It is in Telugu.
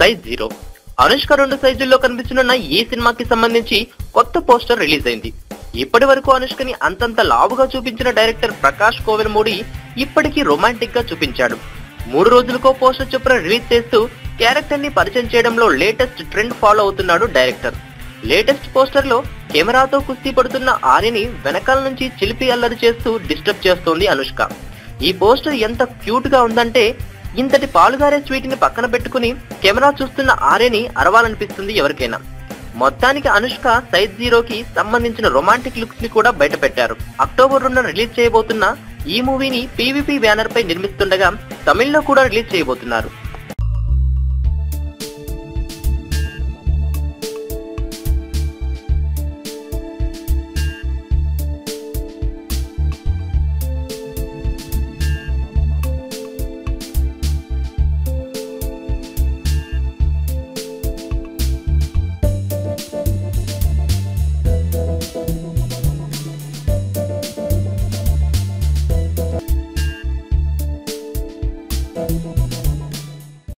సైజ్ 0. అనుష్క 2 సైజుల్లో కనిపిస్తున్న ఈ సినిమాకి సంబంధించి కొత్త పోస్టర్ రిలీజ్ అయింది. ఇప్పటి వరకు అనుష్కని అంతంత లావుగా చూపించిన డైరెక్టర్ ప్రకాష్ కోవెలమూడి ఇప్పటికీ రొమాంటిక్ గా చూపించాడు. 3 రోజులకో పోస్టర్ చొప్పున రిలీజ్ చేస్తూ క్యారెక్టర్ ని పరిచయం చేయడంలో లేటెస్ట్ ట్రెండ్ ఫాలో అవుతున్నాడు డైరెక్టర్. లేటెస్ట్ పోస్టర్ లో కెమెరాతో కుస్తీ పడుతున్న ఆర్యని వెనకాల నుంచి చిలిపి అల్లరి చేస్తూ డిస్టర్బ్ చేస్తోంది అనుష్క. ఈ పోస్టర్ ఎంత క్యూట్ గా ఉందంటే ఇంతటి పాలుగారే స్వీట్ ని పక్కన పెట్టుకుని కెమెరా చూస్తున్న ఆర్యని అరవాలనిపిస్తుంది ఎవరికైనా. మొత్తానికి అనుష్క సైజ్ 0కి సంబంధించిన రొమాంటిక్ లుక్స్ ని కూడా బయట పెట్టారు. అక్టోబర్ 2న రిలీజ్ చేయబోతున్న ఈ మూవీని పీవీపీ బ్యానర్ పై నిర్మిస్తుండగా తమిళ్లో కూడా రిలీజ్ చేయబోతున్నారు.